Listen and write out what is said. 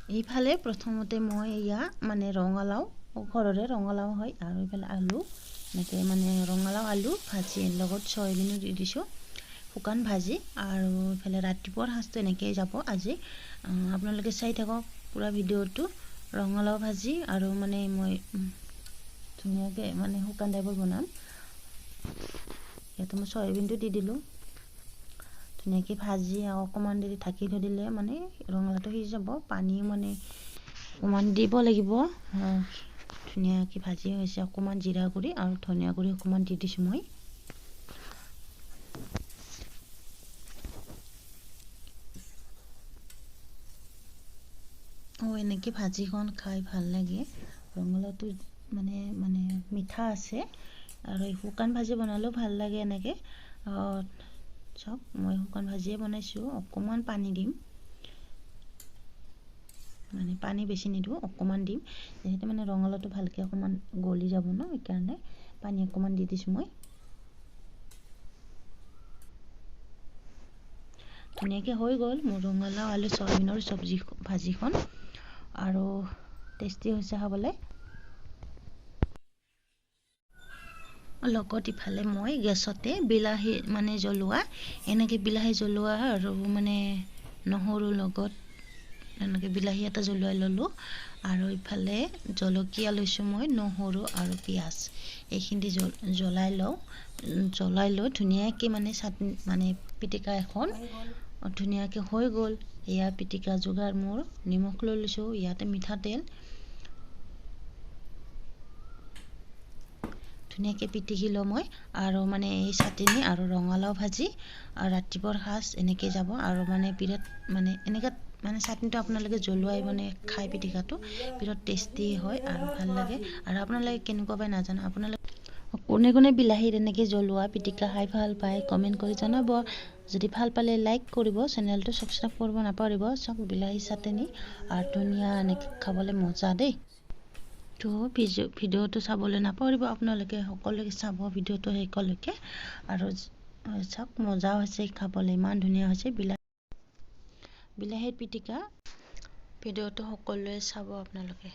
এইফালে প্ৰথমতে মই এয়া মানে ৰঙালাও ঘৰৰে ৰঙালাও হয় আৰু এইফালে আলু এনেকৈ মানে ৰঙালাও আলু ভাজি লগত চয়াবিনো দি দিছোঁ শুকান ভাজি আৰু এইফালে ৰাতিপুৱাৰ সাজটো এনেকৈ যাব আজি আপোনালোকে চাই থাকক পুৰা ভিডিঅ'টো ৰঙালাও ভাজি আৰু মানে মই ধুনীয়াকৈ মানে শুকান টাইপৰ বনাম ইয়াতে মই চয়াবিনটো দি দিলোঁ ধুনীয়াকৈ ভাজি আৰু অকণমান দেৰি ঢাকি থৈ দিলে মানে ৰঙালাওটো সিজি যাব পানী মানে অকণমান দিব লাগিব ধুনীয়াকৈ ভাজি হৈছে অকণমান জিৰা গুড়ি আৰু ধনিয়া গুড়ি অকণমান দি দিছোঁ মই এনেকৈ ভাজিখন খাই ভাল লাগে ৰঙালাওটো মানে মিঠা আছে আৰু এই শুকান ভাজি বনালেও ভাল লাগে এনেকৈ চাওক মই শুকান ভাজিয়ে বনাইছোঁ অকণমান পানী দিম মানে পানী বেছি নিদিওঁ অকণমান দিম যিহেতু মানে ৰঙালাওটো ভালকৈ অকণমান গলি যাব ন সেইকাৰণে পানী অকণমান দি দিছোঁ মই ধুনীয়াকৈ হৈ গ'ল মোৰ ৰঙালাও আলু চয়াবিনৰ চব্জি ভাজিখন আৰু টেষ্টি হৈছে খাবলৈ লগত ইফালে মই গেছতে বিলাহী মানে জ্বলোৱা এনেকৈ বিলাহী জ্বলোৱা আৰু মানে নহৰু লগত এনেকৈ বিলাহী এটা জ্বলাই ল'লোঁ আৰু ইফালে জলকীয়া লৈছোঁ মই নহৰু আৰু পিঁয়াজ এইখিনি জ্বলাই লৈ ধুনীয়াকৈ মানে চাটনি মানে পিটিকা এখন ধুনীয়াকৈ হৈ গ'ল এয়া পিটিকা যোগাৰ মোৰ নিমখ লৈ লৈছোঁ ইয়াতে মিঠাতেল ধুনীয়াকৈ পিটিকি লওঁ মই আৰু মানে এই চাটনি আৰু ৰঙালাও ভাজি আৰু ৰাতিপুৱাৰ সাজ এনেকৈ যাব আৰু মানে বিৰাট মানে এনেকৈ মানে চাটনিটো আপোনালোকে জ্বলোৱাই মানে খাই পিটিকাটো বিৰাট টেষ্টি হয় আৰু ভাল লাগে আৰু আপোনালোকে কেনেকুৱা পায় নাজানো আপোনালোকে কোনে কোনে বিলাহীত এনেকৈ জ্বলোৱা পিটিকা খাই ভাল পায় কমেণ্ট কৰি জনাব যদি ভাল পালে লাইক কৰিব চেনেলটো ছাবস্ক্ৰাইব কৰিব নাপাহৰিব চাওক বিলাহী চাটনি আৰু ধুনীয়া এনেকৈ খাবলৈ মজা দেই তো ভিডিঅ'টো চাবলৈ নাপাহৰিব আপোনালোকে সকলোকে চাব ভিডিঅ'টো শেষলৈকে আৰু চাওক মজা হৈছে খাবলৈ ইমান ধুনীয়া হৈছে বিলাহীৰ পিটিকা ভিডিঅ'টো সকলোৱে চাব আপোনালোকে